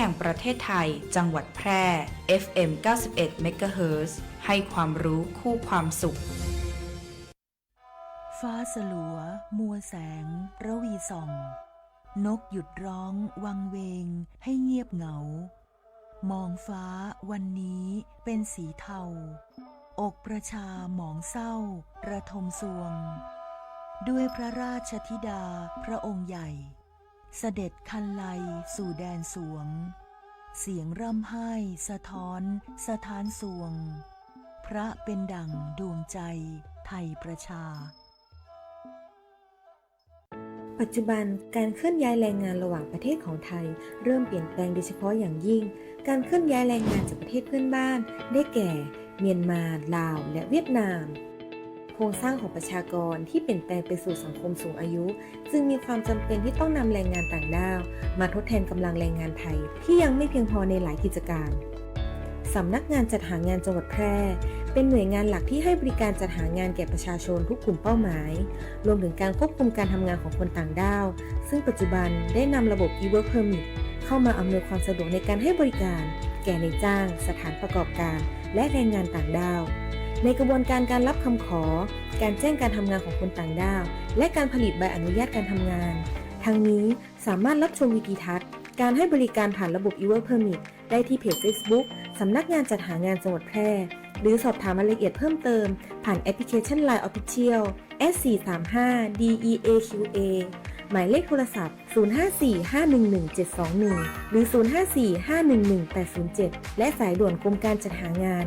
ห่งประเทศไทยจังหวัดแพร่ FM 91 เมกะเฮิรตซ์ให้ความรู้คู่ความสุขฟ้าสลัวมัวแสงระวีส่องนกหยุดร้องวังเวงให้เงียบเหงามองฟ้าวันนี้เป็นสีเทาอกประชาหมองเศร้าระทมสวงด้วยพระราชธิดาพระองค์ใหญ่เสด็จคันไลสู่แดนสวงเสียงร่ำไห้สะท้อนสถานสวงพระเป็นดั่งดวงใจไทยประชาปัจจุบันการเคลื่อนย้ายแรงงานระหว่างประเทศของไทยเริ่มเปลี่ยนแปลงโดยเฉพาะอย่างยิ่งการเคลื่อนย้ายแรงงานจากประเทศเพื่อนบ้านได้แก่เมียนมาลาวและเวียดนามโครงสร้างของประชากรที่เปลี่ยนแปลงไปสู่สังคมสูงอายุจึงมีความจำเป็นที่ต้องนำแรงงานต่างด้าวมาทดแทนกำลังแรงงานไทยที่ยังไม่เพียงพอในหลายกิจการสำนักงานจัดหางานจังหวัดแพร่เป็นหน่วยงานหลักที่ให้บริการจัดหางานแก่ประชาชนทุกกลุ่มเป้าหมายรวมถึงการควบคุมการทำงานของคนต่างด้าวซึ่งปัจจุบันได้นำระบบ e-work permit เข้ามาอำนวยความสะดวกในการให้บริการแก่นายจ้างสถานประกอบการและแรงงานต่างด้าวในกระบวนการการรับคำขอการแจ้งการทำงานของคนต่างด้าวและการผลิตใบอนุญาตการทำงานทั้งนี้สามารถรับชมวิดีทัศน์การให้บริการผ่านระบบ e-work permit ได้ที่เพจ Facebook สำนักงานจัดหางานจังหวัดแพร่หรือสอบถามรายละเอียดเพิ่มเติมผ่านแอปพลิเคชัน LINE Official S435DEAQA หมายเลขโทรศัพท์ 0545117721 หรือ 0545118807 และสายด่วนกรมการจัดหางาน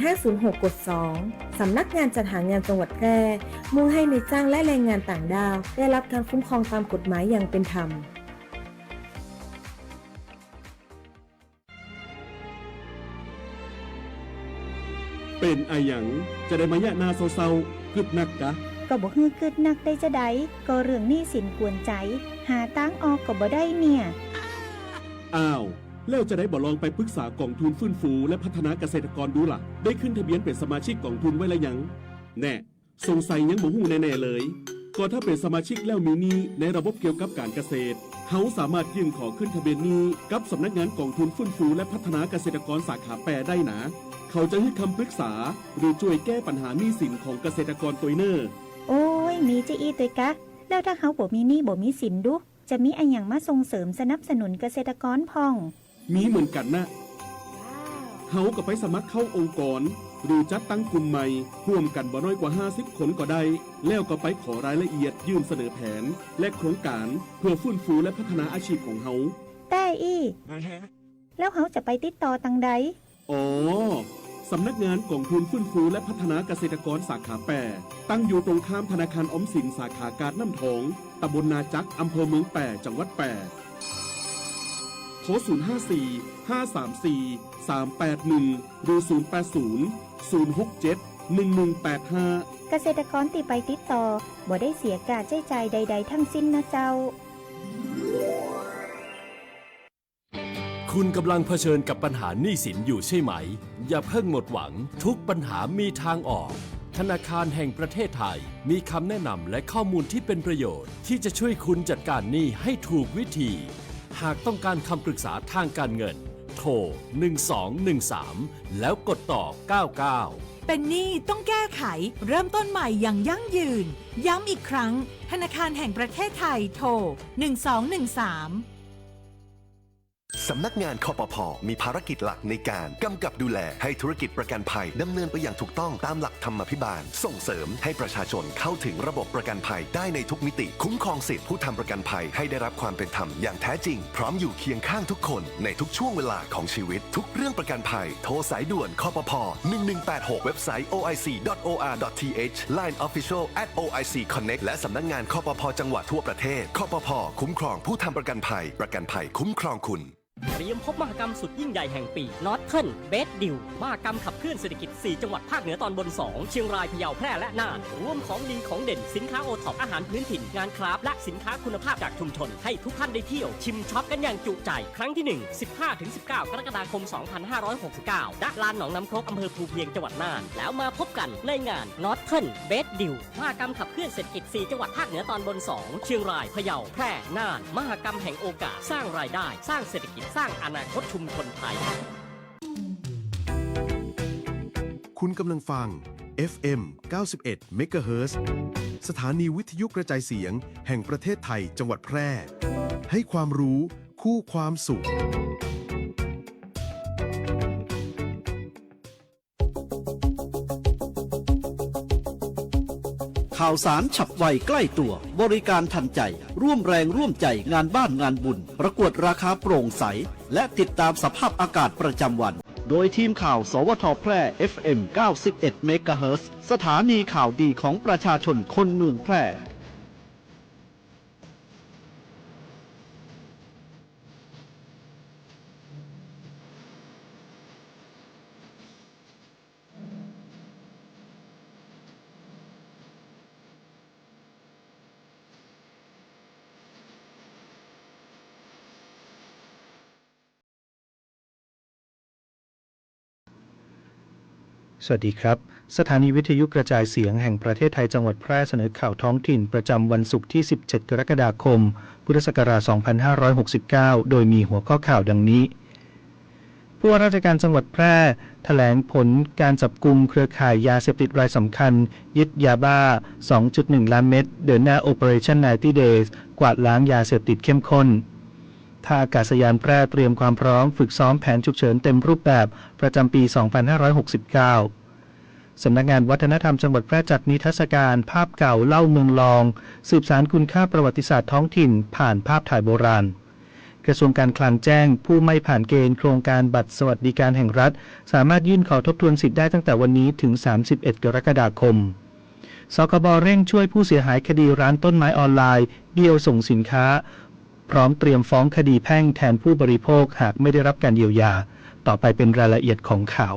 1506 กด 2 สำนักงานจัดหางานจังหวัดแพร่มุ่งให้นายจ้างและแรงงานต่างด้าวได้รับการคุ้มครองตามกฎหมายอย่างเป็นธรรมเป็นอะหยังจะได้มายะนาเศร้าๆกึดนักกะก็บ่ฮื้อกึดนักได้จะได้ก็เรื่องหนี้สินกวนใจหาตังออกก็บ่ได้เนี่ยอ้าวแล้วจะได้บ่ลองไปปรึกษากองทุนฟื้นฟูและพัฒนาเกษตรกรดูล่ะได้ขึ้นทะเบียนเป็นสมาชิกกองทุนไว้แล้วยังแน่สงสัยยังบ่ฮู้แน่ๆเลยก็ถ้าเป็นสมาชิกแล้วมีหนี้ในระบบเกี่ยวกับการเกษตรเฮาสามารถยื่นขอขึ้นทะเบียนหนี้กับสำนักงานกองทุนฟื้นฟูและพัฒนาเกษตรกรสาขาแปรได้นะเขาจะให้คำปรึกษาหรือช่วยแก้ปัญหาหนี้สินของเกษตรกรตัวเนอร์โอ้ยมีจะอีตัวกะแล้วถ้าเขาบ่มีหนี้บ่มีสินดุจะมีอันหยังมาส่งเสริมสนับสนุนเกษตรกรพ่องมีเหมือนกันนะเฮาก็ไปสมัครเข้าองค์กรหรือจัดตั้งกลุ่มใหม่ร่วมกันบ่น้อยกว่า50คนก็ได้แล้วก็ไปขอรายละเอียดยื่นเสนอแผนและโครงการเพื่อฟื้นฟูและพัฒนาอาชีพของเฮาแต่แล้วเฮาจะไปติดต่อตังใดอ๋อสำนักงานกองทุนฟื้นฟูและพัฒนาเกษตรกรสาขาแปรตั้งอยู่ตรงข้ามธนาคารออมสินสาขาการน้ำทองตำบลนาจักอำเภอเมืองแปรจังหวัดแปรโทร 054-534-381 หรือ 080-067-1185 เกษตรกรที่ไปติดต่อบ่ได้เสียการใช้จ่ายใดๆทั้งสิ้นนะเจ้าคุณกำลังเผชิญกับปัญหาหนี้สินอยู่ใช่ไหมอย่าเพิ่งหมดหวังทุกปัญหามีทางออกธนาคารแห่งประเทศไทยมีคำแนะนำและข้อมูลที่เป็นประโยชน์ที่จะช่วยคุณจัดการหนี้ให้ถูกวิธีหากต้องการคำปรึกษาทางการเงินโทร 1213 แล้วกดต่อ 99เป็นหนี้ต้องแก้ไขเริ่มต้นใหม่อย่างยั่งยืนย้ำอีกครั้งธนาคารแห่งประเทศไทยโทร 1213สำนักงานคปภ.มีภารกิจหลักในการกำกับดูแลให้ธุรกิจประกันภัยดำเนินไปอย่างถูกต้องตามหลักธรรมาภิบาลส่งเสริมให้ประชาชนเข้าถึงระบบประกันภัยได้ในทุกมิติคุ้มครองสิทธิผู้ทำประกันภัยให้ได้รับความเป็นธรรมอย่างแท้จริงพร้อมอยู่เคียงข้างทุกคนในทุกช่วงเวลาของชีวิตทุกเรื่องประกันภัยโทรสายด่วนคปภ. 1186เว็บไซต์ oic.or.th Line Official @OIC Connect และสำนักงานคปภ.จังหวัดทั่วประเทศคปภ.คุ้มครองผู้ทำประกันภัยประกันภัยคุ้มครองคุณเตรียมพบมหกรรมสุดยิ่งใหญ่แห่งปีนอร์ทเทิร์นเบสดิวมหกรรมขับเคลื่อนเศรษฐกิจ4จังหวัดภาคเหนือตอนบน2เชียงรายพะเยาแพร่และน่านรวมของดีของเด่นสินค้าโอท็อปอาหารพื้นถิ่นงานคราฟต์และสินค้าคุณภาพจากชุมชนให้ทุกท่านได้เที่ยวชิมช็อปกันอย่างจุใจครั้งที่1 15-19 กรกฎาคม 2569ณลานหนองน้ำครกอำเภอภูเพียงจังหวัดน่านแล้วมาพบกันในงานนอร์ทเทิร์นเบสดิวมหกรรมขับเคลื่อนเศรษฐกิจ4จังหวัดภาคเหนือตอนบน2เชียงรายพะเยาแพร่น่านมหกรรมแห่งโอกาสสร้างรายได้สร้างเศรษฐกิจ สร้างอนาคตชุมชนไทย คุณกำลังฟัง FM 91 MHz สถานีวิทยุกระจายเสียงแห่งประเทศไทยจังหวัดแพร่ ให้ความรู้คู่ความสุขข่าวสารฉับไวใกล้ตัวบริการทันใจร่วมแรงร่วมใจงานบ้านงานบุญประกวดราคาโปร่งใสและติดตามสภาพอากาศประจำวันโดยทีมข่าวสวทแพร่ FM 91 MHz สถานีข่าวดีของประชาชนคนเมืองแพร่สวัสดีครับสถานีวิทยุกระจายเสียงแห่งประเทศไทยจังหวัดแพร่เสนอข่าวท้องถิ่นประจำวันศุกร์ที่ 17 กรกฎาคม พุทธศักราช 2569 โดยมีหัวข้อข่าวดังนี้ผู้ว่าราชการจังหวัดแพร่แถลงผลการจับกุมเครือข่ายยาเสพติดรายสำคัญยึดยาบ้า 2.1 ล้านเม็ดเดินหน้า Operation 90 Days กวาดล้างยาเสพติดเข้มข้นท่าอากาศยานแพร่เตรียมความพร้อมฝึกซ้อมแผนฉุกเฉินเต็มรูปแบบประจำปี 2569 สำนักงานวัฒนธรรมจังหวัดแพร่จัดนิทรรศการภาพเก่าเล่าเมืองรองสืบสานคุณค่าประวัติศาสตร์ท้องถิ่นผ่านภาพถ่ายโบราณกระทรวงการคลังแจ้งผู้ไม่ผ่านเกณฑ์โครงการบัตรสวัสดิการแห่งรัฐสามารถยื่นขอทบทวนสิทธิ์ได้ตั้งแต่วันนี้ถึง 31 กรกฎาคมสคบ.เร่งช่วยผู้เสียหายคดีร้านต้นไม้ออนไลน์เบี้ยวส่งสินค้าพร้อมเตรียมฟ้องคดีแพ่งแทนผู้บริโภคหากไม่ได้รับการเยียวยาต่อไปเป็นรายละเอียดของข่าว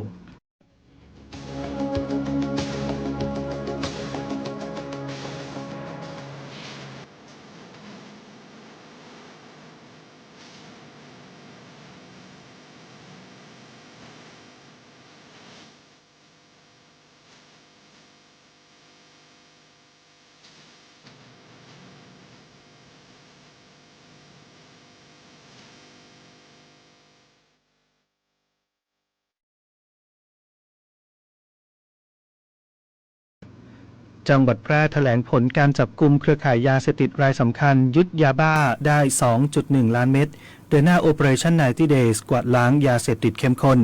จังหวัดแพร่แถลงผลการจับกุมเครือข่ายยาเสพติดรายสำคัญยึดยาบ้าได้ 2.1 ล้านเม็ดเดินหน้า Operation 90 Days กวาดล้างยาเสพติดเข้มข้น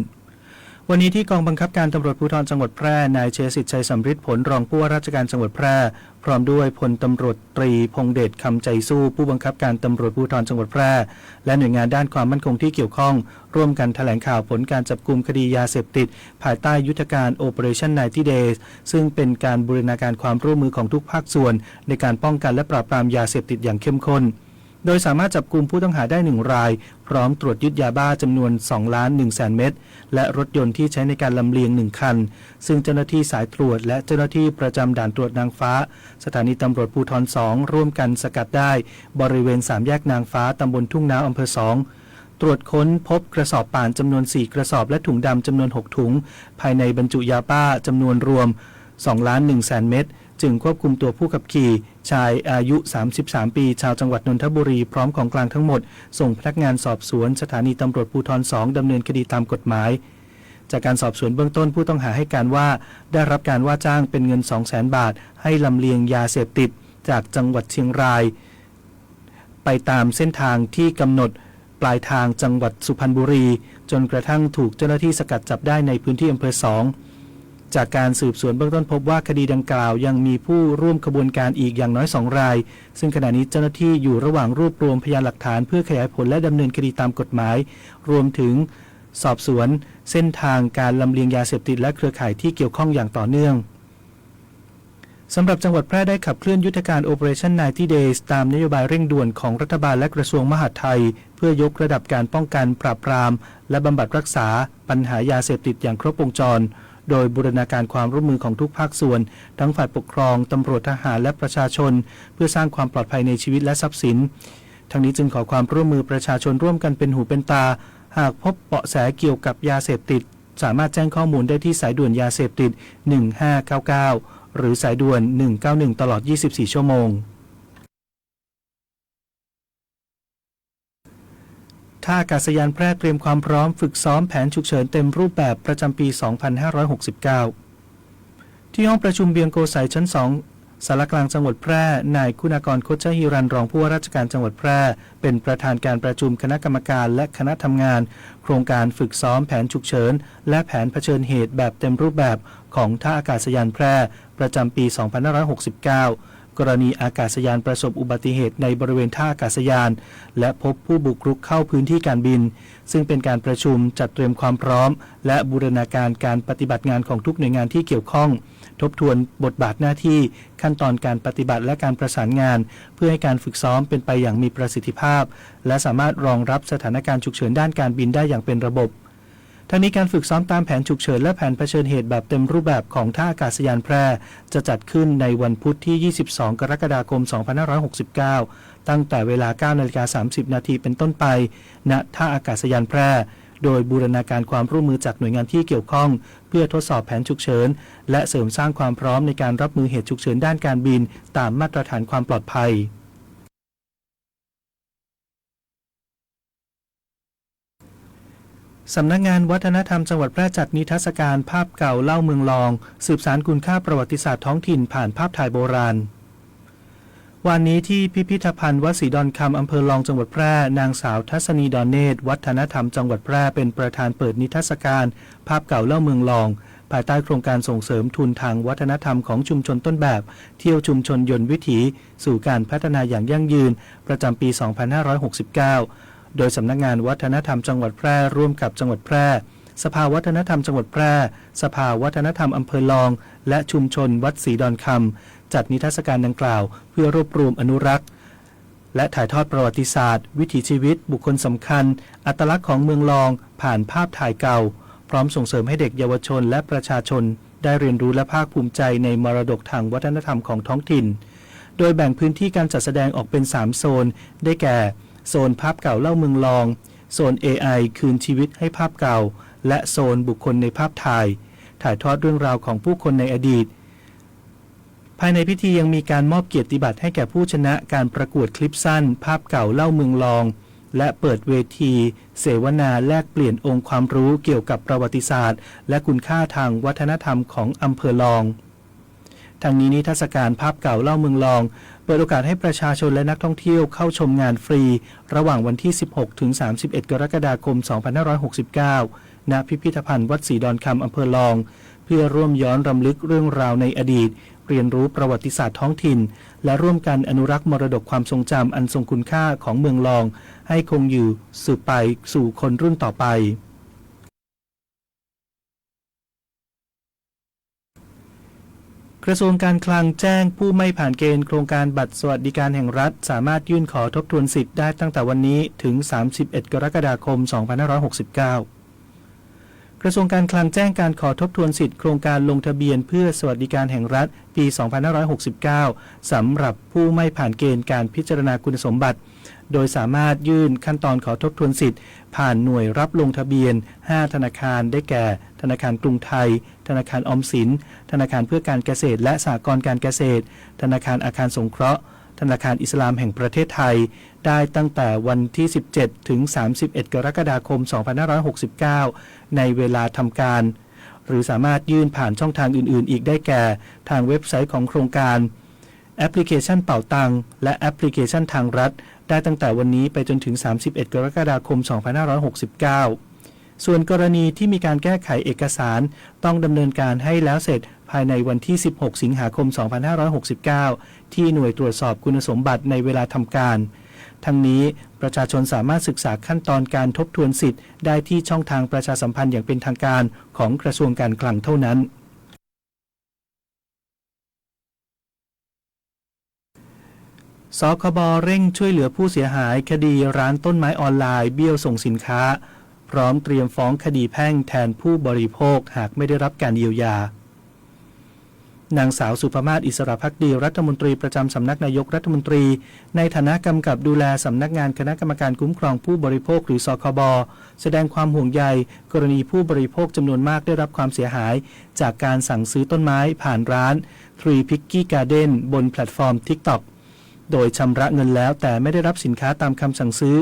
วันนี้ที่กองบังคับการตำรวจภูธรจังหวัดแพร่นายเชษฐิตชัยสำริดผลรองผู้ว่าราชการจังหวัดแพร่พร้อมด้วยพลตำรวจตรีพงษ์เดชคำใจสู้ผู้บังคับการตำรวจภูธรจังหวัดแพร่และหน่วยงานด้านความมั่นคงที่เกี่ยวข้องร่วมกันแถลงข่าวผลการจับกุมคดียาเสพติดภายใต้ยุทธการ Operation 90 Days ซึ่งเป็นการบูรณาการความร่วมมือของทุกภาคส่วนในการป้องกันและปราบปรามยาเสพติดอย่างเข้มข้นโดยสามารถจับกุมผู้ต้องหาได้1รายพร้อมตรวจยึดยาบ้าจำนวน 2,100,000 เม็ดและรถยนต์ที่ใช้ในการลำเลียง1คันซึ่งเจ้าหน้าที่สายตรวจและเจ้าหน้าที่ประจำด่านตรวจนางฟ้าสถานีตำรวจภูธร2ร่วมกันสกัดได้บริเวณ3แยกนางฟ้าตำบลทุ่งน้ำอำเภอ2ตรวจค้นพบกระสอบป่านจำนวน4กระสอบและถุงดำจำนวน6ถุงภายในบรรจุยาบ้าจำนวนรวม 2,100,000 เม็ดจึงควบคุมตัวผู้ขับขี่ชายอายุ33ปีชาวจังหวัดนนทบุรีพร้อมของกลางทั้งหมดส่งพนักงานสอบสวนสถานีตำรวจภูธร2ดำเนินคดีตามกฎหมายจากการสอบสวนเบื้องต้นผู้ต้องหาให้การว่าได้รับการว่าจ้างเป็นเงิน 200,000 บาทให้ลำเลียงยาเสพติดจากจังหวัดเชียงรายไปตามเส้นทางที่กำหนดปลายทางจังหวัดสุพรรณบุรีจนกระทั่งถูกเจ้าหน้าที่สกัดจับได้ในพื้นที่อำเภอ2จากการสืบสวนเบื้องต้นพบว่าคดีดังกล่าวยังมีผู้ร่วมขบวนการอีกอย่างน้อย2รายซึ่งขณะนี้เจ้าหน้าที่อยู่ระหว่างรวบรวมพยานหลักฐานเพื่อขยายผลและดำเนินคดีตามกฎหมายรวมถึงสอบสวนเส้นทางการลำเลียงยาเสพติดและเครือข่ายที่เกี่ยวข้องอย่างต่อเนื่องสำหรับจังหวัดแพร่ได้ขับเคลื่อนยุทธการ Operation 90 Days ตามนโยบายเร่งด่วนของรัฐบาลและกระทรวงมหาดไทยเพื่อยกระดับการป้องกันปราบปรามและบำบัดรักษาปัญหายาเสพติดอย่างครบวงจรโดยบูรณาการความร่วมมือของทุกภาคส่วนทั้งฝ่ายปกครองตำรวจทหารและประชาชนเพื่อสร้างความปลอดภัยในชีวิตและทรัพย์สินทั้งนี้จึงขอความร่วมมือประชาชนร่วมกันเป็นหูเป็นตาหากพบเบาะแสเกี่ยวกับยาเสพติดสามารถแจ้งข้อมูลได้ที่สายด่วนยาเสพติด1599หรือสายด่วน191ตลอด24ชั่วโมง ท่ ท่าอากาศยานแพร่เตรียมความพร้อมฝึกซ้อมแผนฉุกเฉินเต็มรูปแบบประจำปี 2569 ที่ห้องประชุมเบียงโกสัยชั้น 2 สารกลางจังหวัดแพร่ นายคุณากร โคชฮิรัน รองผู้ว่าราชการจังหวัดแพร่เป็นประธานการประชุมคณะกรรมการและคณะทำงานโครงการฝึกซ้อมแผนฉุกเฉินและแผนเผชิญเหตุแบบเต็มรูปแบบของท่าอากาศยานแพร่ประจำปี 2569 กรณีอากาศยานประสบอุบัติเหตุในบริเวณท่าอากาศยานและพบผู้บุกรุกเข้าพื้นที่การบินซึ่งเป็นการประชุมจัดเตรียมความพร้อมและบูรณาการการปฏิบัติงานของทุกหน่วยงานที่เกี่ยวข้องทบทวนบทบาทหน้าที่ขั้นตอนการปฏิบัติและการประสานงานเพื่อให้การฝึกซ้อมเป็นไปอย่างมีประสิทธิภาพและสามารถรองรับสถานการณ์ฉุกเฉินด้านการบินได้อย่างเป็นระบบทั้งนี้การฝึกซ้อมตามแผนฉุกเฉินและแผนเผชิญเหตุแบบเต็มรูปแบบของท่าอากาศยานแพร่จะจัดขึ้นในวันพุธที่ 22 กรกฎาคม 2569 ตั้งแต่เวลา 9:30 น.เป็นต้นไปณท่าอากาศยานแพร่โดยบูรณาการความร่วมมือจากหน่วยงานที่เกี่ยวข้องเพื่อทดสอบแผนฉุกเฉินและเสริมสร้างความพร้อมในการรับมือเหตุฉุกเฉินด้านการบินตามมาตรฐานความปลอดภัยสำนักงานวัฒนธรรมจังหวัดแพร่จัดนิทรรศการภาพเก่าเล่าเมืองรองสืบสานคุณค่าประวัติศาสตร์ท้องถิ่นผ่านภาพถ่ายโบราณวันนี้ที่พิพิธภัณฑ์วัดศรีดอนคำอำเภอรองจังหวัดแพร่นางสาวทัศนีดอนเนตรวัฒนธรรมจังหวัดแพร่เป็นประธานเปิดนิทรรศการภาพเก่าเล่าเมืองรองภายใต้โครงการส่งเสริมทุนทางวัฒนธรรมของชุมชนต้นแบบเที่ยวชุมชนยนต์วิถีสู่การพัฒนาอย่างยั่งยืนประจำปี 2569 โดยสำนักงานวัฒนธรรมจังหวัดแพร่ร่วมกับจังหวัดแพร่สภาวัฒนธรรมจังหวัดแพร่สภาวัฒนธรรมอำเภอรองและชุมชนวัดศรีดอนคำจัดนิทรรศการดังกล่าวเพื่อรวบรวมอนุรักษ์และถ่ายทอดประวัติศาสตร์วิถีชีวิตบุคคลสำคัญอัตลักษณ์ของเมืองรองผ่านภาพถ่ายเก่าพร้อมส่งเสริมให้เด็กเยาวชนและประชาชนได้เรียนรู้และภาคภูมิใจในมรดกทางวัฒนธรรมของท้องถิ่นโดยแบ่งพื้นที่การจัดแสดงออกเป็น3โซนได้แก่โซนภาพเก่าเล่าเมืองรองโซน AI คืนชีวิตให้ภาพเก่าและโซนบุคคลในภาพถ่ายทอดเรื่องราวของผู้คนในอดีตภายในพิธียังมีการมอบเกียรติบัตรให้แก่ผู้ชนะการประกวดคลิปสั้นภาพเก่าเล่าเมืองรองและเปิดเวทีเสวนาแลกเปลี่ยนองค์ความรู้เกี่ยวกับประวัติศาสตร์และคุณค่าทางวัฒนธรรมของอำเภอรองทางนี้นิทรรศการภาพเก่าเล่าเมืองรองเปิดโอกาสให้ประชาชนและนักท่องเที่ยวเข้าชมงานฟรีระหว่างวันที่ 16 ถึง 31 กรกฎาคม 2569 ณ พิพิธภัณฑ์วัดศรีดอนคำอำเภอรองเพื่อร่วมย้อนรำลึกเรื่องราวในอดีตเรียนรู้ประวัติศาสตร์ท้องถิ่นและร่วมกันอนุรักษ์มรดกความทรงจำอันทรงคุณค่าของเมืองรองให้คงอยู่สืบไปสู่คนรุ่นต่อไปกระทรวงการคลังแจ้งผู้ไม่ผ่านเกณฑ์โครงการบัตรสวัสดิการแห่งรัฐสามารถยื่นขอทบทวนสิทธิ์ได้ตั้งแต่วันนี้ถึง 31 กรกฎาคม 2569 กระทรวงการคลังแจ้งการขอทบทวนสิทธิ์โครงการลงทะเบียนเพื่อสวัสดิการแห่งรัฐปี 2569 สำหรับผู้ไม่ผ่านเกณฑ์การพิจารณาคุณสมบัติโดยสามารถยื่นขั้นตอนขอทบทวนสิทธิ์ผ่านหน่วยรับลงทะเบียน5ธนาคารได้แก่ธนาคารกรุงไทยธนาคารออมสินธนาคารเพื่อการเกษตรและสหกรณ์การเกษตรธนาคารอาคารสงเคราะห์ธนาคารอิสลามแห่งประเทศไทยได้ตั้งแต่วันที่ 17 ถึง 31 กรกฎาคม 2569 ในเวลาทำการหรือสามารถยื่นผ่านช่องทางอื่นๆอีกได้แก่ทางเว็บไซต์ของโครงการแอปพลิเคชันเป่าตังและแอปพลิเคชันทางรัฐได้ตั้งแต่วันนี้ไปจนถึง 31 กรกฎาคม 2569 ส่วนกรณีที่มีการแก้ไขเอกสารต้องดำเนินการให้แล้วเสร็จภายในวันที่ 16 สิงหาคม 2569 ที่หน่วยตรวจสอบคุณสมบัติในเวลาทำการทั้งนี้ประชาชนสามารถศึกษาขั้นตอนการทบทวนสิทธิ์ได้ที่ช่องทางประชาสัมพันธ์อย่างเป็นทางการของกระทรวงการคลังเท่านั้นสคบ.เร่งช่วยเหลือผู้เสียหายคดีร้านต้นไม้ออนไลน์เบี้ยวส่งสินค้าพร้อมเตรียมฟ้องคดีแพ่งแทนผู้บริโภคหากไม่ได้รับการเยียวยานางสาวสุภมาศอิสระภักดีรัฐมนตรีประจำสำนักนายกรัฐมนตรีในฐานะกำกับดูแลสำนักงานคณะกรรมการคุ้มครองผู้บริโภคหรือสคบ.แสดงความห่วงใยกรณีผู้บริโภคจำนวนมากได้รับความเสียหายจากการสั่งซื้อต้นไม้ผ่านร้าน Tree Picky Garden บนแพลตฟอร์ม TikTok โดยชำระเงินแล้วแต่ไม่ได้รับสินค้าตามคำสั่งซื้อ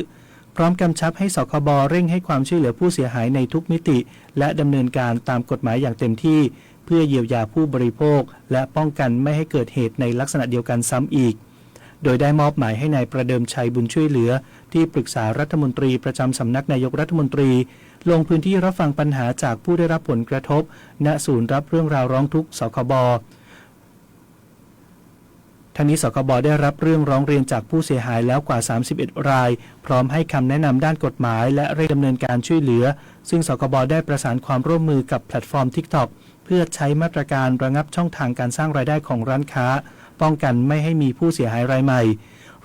พ ร้อมกำชับให้สคบเร่งให้ความช่วยเหลือผู้เสียหายในทุกมิติและดำเนินการตามกฎหมายอย่างเต็มที่เพื่อเยียวยาผู้บริโภคและป้องกันไม่ให้เกิดเหตุในลักษณะเดียวกันซ้ำอีกโดยได้มอบหมายให้นายประเดิมชัยบุญช่วยเหลือที่ปรึกษารัฐมนตรีประจำสำนักนายกรัฐมนตรีลงพื้นที่รับฟังปัญหาจากผู้ได้รับผลกระทบณศูนย์รับเรื่องราวร้องทุกข์สคบทั้งนี้สคบได้รับเรื่องร้องเรียนจากผู้เสียหายแล้วกว่า31รายพร้อมให้คำแนะนำด้านกฎหมายและเร่งดำเนินการช่วยเหลือซึ่งสคบได้ประสานความร่วมมือกับแพลตฟอร์ม TikTok เพื่อใช้มาตรการระงับช่องทางการสร้างรายได้ของร้านค้าป้องกันไม่ให้มีผู้เสียหายรายใหม่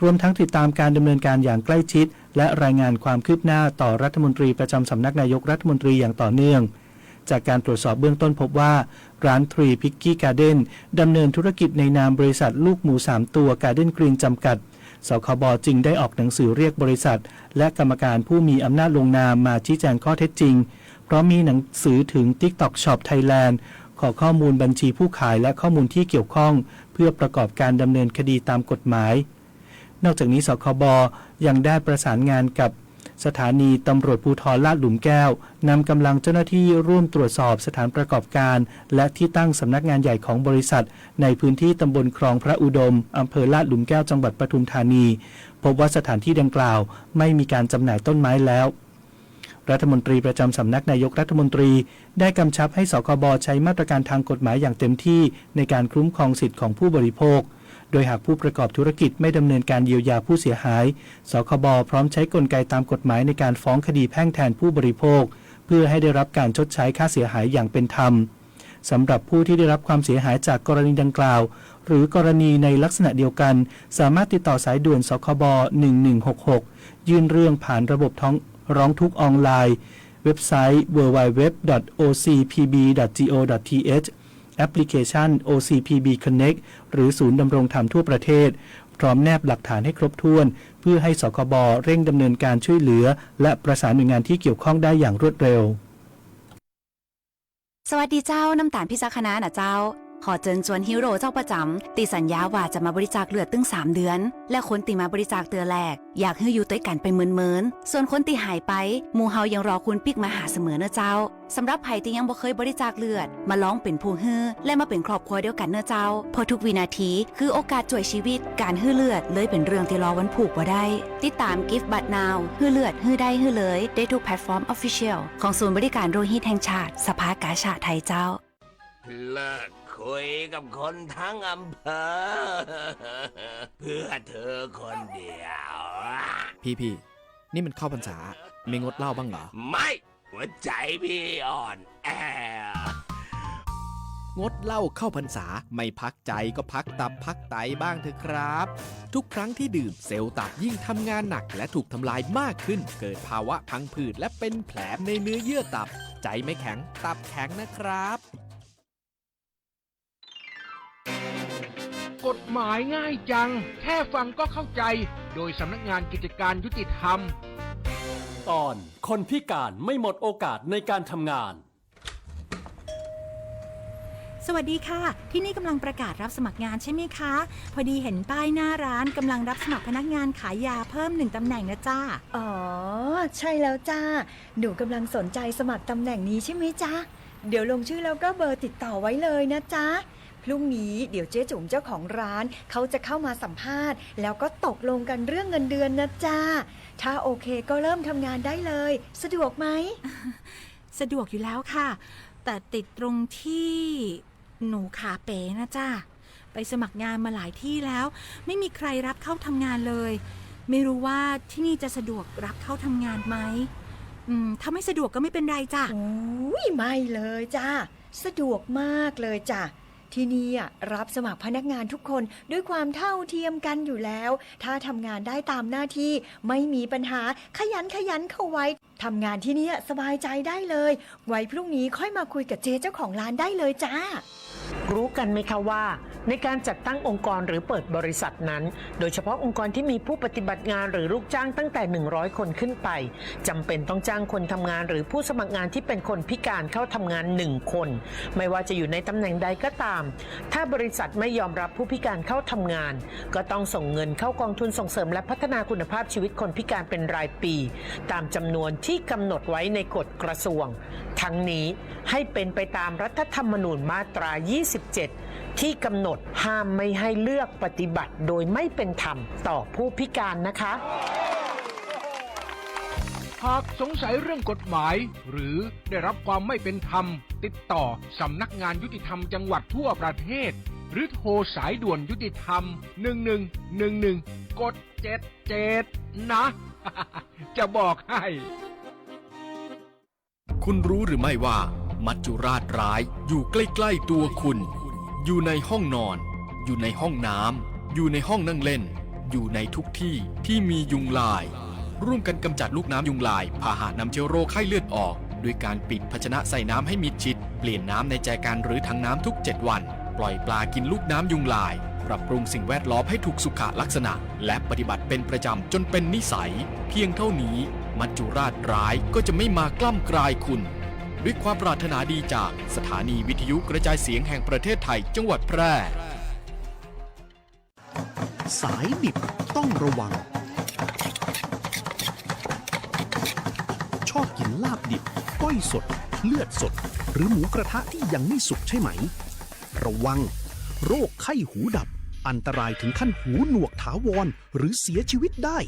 รวมทั้งติดตามการดำเนินการอย่างใกล้ชิดและรายงานความคืบหน้าต่อรัฐมนตรีประจำสำนักนายกรัฐมนตรีอย่างต่อเนื่องจากการตรวจสอบเบื้องต้นพบว่าร้านทรีพิกกี้การ์เด้นดำเนินธุรกิจในนามบริษัทลูกหมู3ตัวการ์เด้นกรีนจำกัดสคบจึงได้ออกหนังสือเรียกบริษัทและกรรมการผู้มีอำนาจลงนามมาชี้แจงข้อเท็จจริงเพราะมีหนังสือถึง TikTok Shop Thailand ขอข้อมูลบัญชีผู้ขายและข้อมูลที่เกี่ยวข้องเพื่อประกอบการดำเนินคดีตามกฎหมายนอกจากนี้สคบยังได้ประสานงานกับสถานีตำรวจภูธรลาดหลุมแก้วนำกำลังเจ้าหน้าที่ร่วมตรวจสอบสถานประกอบการและที่ตั้งสำนักงานใหญ่ของบริษัทในพื้นที่ตำบลคลองพระอุดมอำเภอลาดหลุมแก้วจังหวัดปทุมธานีพบว่าสถานที่ดังกล่าวไม่มีการจำหน่ายต้นไม้แล้วรัฐมนตรีประจำสำนักนายกรัฐมนตรีได้กำชับให้สคบใช้มาตรการทางกฎหมายอย่างเต็มที่ในการคุ้มครองสิทธิของผู้บริโภคโดยหากผู้ประกอบธุรกิจไม่ดำเนินการเยียวยาผู้เสียหายสคบพร้อมใช้กลไกตามกฎหมายในการฟ้องคดีแพ่งแทนผู้บริโภคเพื่อให้ได้รับการชดใช้ค่าเสียหายอย่างเป็นธรรมสำหรับผู้ที่ได้รับความเสียหายจากกรณีดังกล่าวหรือกรณีในลักษณะเดียวกันสามารถติดต่อสายด่วนสคบ1166ยื่นเรื่องผ่านระบบร้องทุกข์ออนไลน์เว็บไซต์ www.ocpb.go.th แอปพลิเคชัน OCPB Connect หรือศูนย์ดำรงธรรมทั่วประเทศพร้อมแนบหลักฐานให้ครบถ้วนเพื่อให้สคบเร่งดำเนินการช่วยเหลือและประสานหน่วยงานที่เกี่ยวข้องได้อย่างรวดเร็วสวัสดีเจ้าน้ำตาลพิจักคณะนะเจ้าขอเชิญชวนฮีโร่เจ้าประจำตีสัญญาว่าจะมาบริจาคเลือดตึง3 เดือนและคนตีมาบริจาคเตือแรกอยากให้อยู่ด้วยกันไปเมินส่วนคนตีหายไปหมู่เฮายังรอคุณปิกมาหาเสมอเนอะเจ้าสำหรับไผที่ยังบ่เคยบริจาคเลือดมาลองเป็นผู้ฮื้อและมาเป็นครอบครัวเดียวกันเนอะเจ้าเพราะทุกวินาทีคือโอกาสช่วยชีวิตการฮื้อเลือดเลยเป็นเรื่องที่รอวันผูกบ่ได้ติดตาม Give But Now ฮื้อเลือดฮื้อได้ฮื้อเลยได้ทุกแพลตฟอร์ม Official ของศูนย์บริการโลหิตแห่งชาติสภากาชาดไทยเจ้าเลิกคุยกับคนทั้งอำเภอเพื่อเธอคนเดียวพี่นี่มันเข้าพรรษาไม่งดเหล้าบ้างเหรอไม่หัวใจพี่อ่อนแองดเหล้าเข้าพรรษาไม่พักใจก็พักตับพักไตบ้างเถอะครับทุกครั้งที่ดื่มเซลล์ตับยิ่งทำงานหนักและถูกทำลายมากขึ้นเกิดภาวะพังผืดและเป็นแผลในเนื้อเยื่อตับใจไม่แข็งตับแข็งนะครับกฎหมายง่ายจังแค่ฟังก็เข้าใจโดยสำนักงานกิจการยุติธรรมตอนคนพิการไม่หมดโอกาสในการทำงานสวัสดีค่ะที่นี่กำลังประกาศรับสมัครงานใช่ไหมคะพอดีเห็นป้ายหน้าร้านกำลังรับสมัครพนักงานขายยาเพิ่ม1 ตำแหน่งนะจ้าอ๋อใช่แล้วจ้าหนูกำลังสนใจสมัครตำแหน่งนี้ใช่ไหมจ๊ะเดี๋ยวลงชื่อแล้วก็เบอร์ติดต่อไว้เลยนะจ๊ะพรุ่งนี้เดี๋ยวเจ๊จุ๋มเจ้าของร้านเขาจะเข้ามาสัมภาษณ์แล้วก็ตกลงกันเรื่องเงินเดือนนะจ้าถ้าโอเคก็เริ่มทำงานได้เลยสะดวกไหม สะดวกอยู่แล้วค่ะแต่ติดตรงที่หนูขาเป๋นะจ้าไปสมัครงานมาหลายที่แล้วไม่มีใครรับเข้าทำงานเลยไม่รู้ว่าที่นี่จะสะดวกรับเข้าทำงานไหมถ้าไม่สะดวกก็ไม่เป็นไรจ้ะโอ้ยไม่เลยจ้าสะดวกมากเลยจ้ะที่นี่รับสมัครพนักงานทุกคนด้วยความเท่าเทียมกันอยู่แล้วถ้าทำงานได้ตามหน้าที่ไม่มีปัญหาขยันเข้าไว้ทำงานที่นี่สบายใจได้เลยไว้พรุ่งนี้ค่อยมาคุยกับเจ๊เจ้าของร้านได้เลยจ้า รู้กันไหมคะว่าในการจัดตั้งองค์กรหรือเปิดบริษัทนั้นโดยเฉพาะองค์กรที่มีผู้ปฏิบัติงานหรือลูกจ้างตั้งแต่100คนขึ้นไปจำเป็นต้องจ้างคนทำงานหรือผู้สมัครงานที่เป็นคนพิการเข้าทำงาน1คนไม่ว่าจะอยู่ในตำแหน่งใดก็ตามถ้าบริษัทไม่ยอมรับผู้พิการเข้าทำงานก็ต้องส่งเงินเข้ากองทุนส่งเสริมและพัฒนาคุณภาพชีวิตคนพิการเป็นรายปีตามจำนวนที่กำหนดไว้ในกฎกระทรวงทั้งนี้ให้เป็นไปตามรัฐธรรมนูญมาตรา 27 ที่กำหนดห้ามไม่ให้เลือกปฏิบัติโดยไม่เป็นธรรมต่อผู้พิการนะคะหากสงสัยเรื่องกฎหมายหรือได้รับความไม่เป็นธรรมติดต่อสำนักงานยุติธรรมจังหวัดทั่วประเทศหรือโทรสายด่วนยุติธรรม1111กด77นะ จะบอกให้ คุณรู้หรือไม่ว่ามัจจุราชร้ายอยู่ใกล้ๆตัวคุณอยู่ในห้องนอนอยู่ในห้องน้ำอยู่ในห้องนั่งเล่นอยู่ในทุกที่ที่มียุงลายร่วมกันกำจัดลูกน้ำยุงลายพาหะนำเชื้อโรคไข้เลือดออกด้วยการปิดภาชนะใส่น้ำให้มิดชิดเปลี่ยนน้ำในแจกันหรือถังน้ำทุก7วันปล่อยปลากินลูกน้ำยุงลายปรับปรุงสิ่งแวดล้อมให้ถูกสุขลักษณะและปฏิบัติเป็นประจำจนเป็นนิสัยเพียงเท่านี้มัจจุราชร้ายก็จะไม่มากล้ำกลายคุณด้วยความปรารถนาดีจากสถานีวิทยุกระจายเสียงแห่งประเทศไทยจังหวัดแพร่สายดิบต้องระวังชอบกินลาบดิบก้อยสดเลือดสดหรือหมูกระทะที่ยังไม่สุกใช่ไหมระวังโรคไข้หูดับอันตรายถึงขั้นหูหนวกถาวรหรือเสียชีวิตได้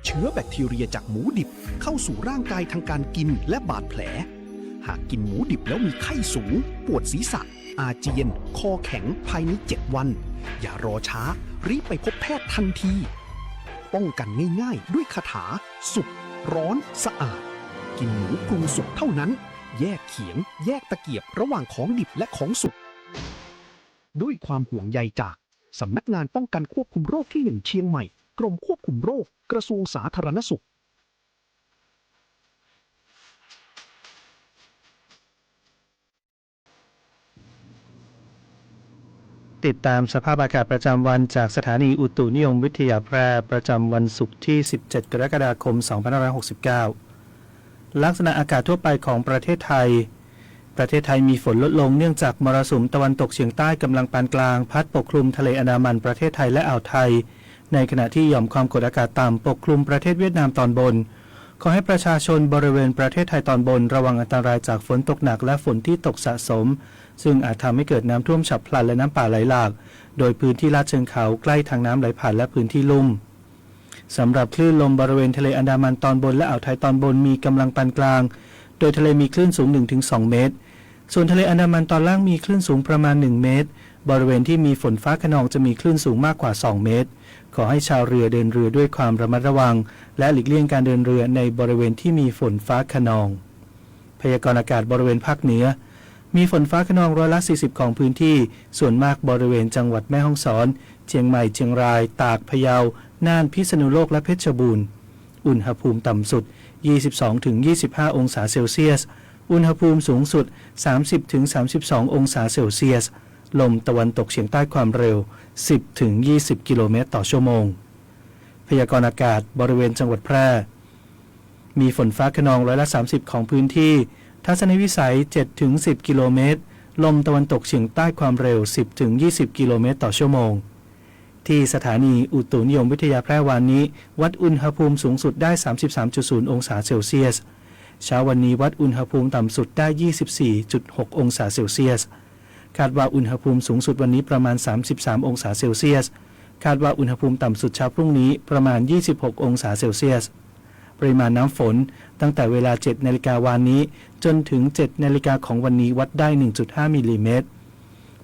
เชื้อแบคทีเรียจากหมูดิบเข้าสู่ร่างกายทางการกินและบาดแผลหากกินหมูดิบแล้วมีไข้สูงปวดศีรษะอาเจียนคอแข็งภายใน7 วันอย่ารอช้ารีบไปพบแพทย์ทันทีป้องกันง่ายๆด้วยคาถาสุกร้อนสะอาดกินหมูปรุงสุกเท่านั้นแยกเขียงแยกตะเกียบระหว่างของดิบและของสุกด้วยความห่วงใยจากสำนักงานป้องกันควบคุมโรคที่1เชียงใหม่กรมควบคุมโรคกระทรวงสาธารณสุขติดตามสภาพอากาศประจำวันจากสถานีอุตุนิยมวิทยาแพร่ประจำวันศุกร์ที่17 กรกฎาคม 2569 ลักษณะอากาศทั่วไปของประเทศไทยมีฝนลดลงเนื่องจากมรสุมตะวันตกเฉียงใต้กำลังปานกลางพัดปกคลุมทะเลอันดามันประเทศไทยและอ่าวไทยในขณะที่หย่อมความกดอากาศต่ำปกคลุมประเทศเวียดนามตอนบนขอให้ประชาชนบริเวณประเทศไทยตอนบนระวังอันตรายจากฝนตกหนักและฝนที่ตกสะสมซึ่งอาจทำให้เกิดน้ำท่วมฉับพลันและน้ำป่าไหลหลากโดยพื้นที่ลาดเชิงเขาใกล้ทางน้ำไหลผ่านและพื้นที่ลุ่มสำหรับคลื่นลมบริเวณทะเลอันดามันตอนบนและอ่าวไทยตอนบนมีกำลังปานกลางโดยทะเลมีคลื่นสูง 1-2 เมตรส่วนทะเลอันดามันตอนล่างมีคลื่นสูงประมาณ1 เมตรบริเวณที่มีฝนฟ้าคะนองจะมีคลื่นสูงมากกว่า2 เมตรขอให้ชาวเรือเดินเรือด้วยความระมัดระวังและหลีกเลี่ยงการเดินเรือในบริเวณที่มีฝนฟ้าคะนองพยากรณ์อากาศบริเวณภาคเหนือมีฝนฟ้าคะนอง40%ของพื้นที่ส่วนมากบริเวณจังหวัดแม่ฮ่องสอนเชียงใหม่เชียงรายตากพะเยาน่านพิษณุโลกและเพชรบูรณ์อุณหภูมิต่ำสุด 22-25 องศาเซลเซียสอุณหภูมิสูงสุด 30-32 องศาเซลเซียสลมตะวันตกเฉียงใต้ความเร็ว 10-20 กิโลเมตรต่อชั่วโมงพยากรณ์อากาศบริเวณจังหวัดแพร่มีฝนฟ้าคะนอง30%ของพื้นที่ทัศนวิสัย 7-10 กิโลเมตรลมตะวันตกเฉียงใต้ความเร็ว 10-20 กิโลเมตรต่อชั่วโมงที่สถานีอุตุนิยมวิทยาแพร่วันนี้วัดอุณหภูมิสูงสุดได้ 33.0 องศาเซลเซียสเช้าวันนี้วัดอุณหภูมิต่ำสุดได้ 24.6 องศาเซลเซียสคาดว่าอุณหภูมิสูงสุดวันนี้ประมาณ33 องศาเซลเซียสคาดว่าอุณหภูมิต่ำสุดเช้าพรุ่งนี้ประมาณ26 องศาเซลเซียสปริมาณน้ำฝนตั้งแต่เวลา 7 นาฬิกาวันนี้จนถึง 7 นาฬิกาของวันนี้วัดได้ 1.5 มิลลิเมตร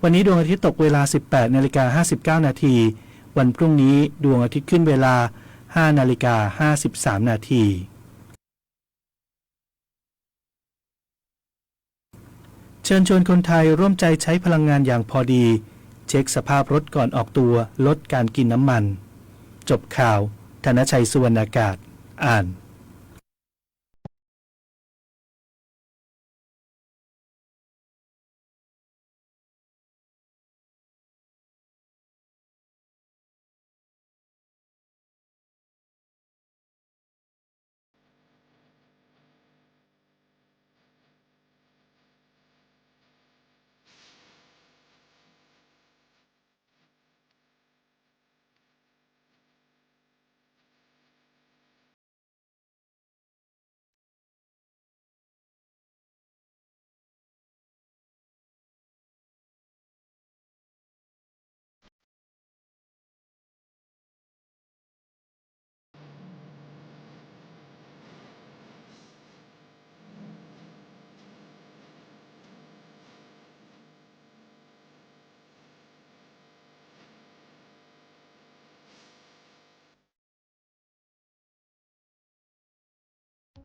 วันนี้ดวงอาทิตย์ตกเวลา 18 นาฬิกา 59 นาทีวันพรุ่งนี้ดวงอาทิตย์ขึ้นเวลา 5 นาฬิกา 53 นาทีเชิญชวนคนไทยร่วมใจใช้พลังงานอย่างพอดีเช็คสภาพรถก่อนออกตัวลดการกินน้ำมันจบข่าวธนชัยสุวรรณากาศอ่าน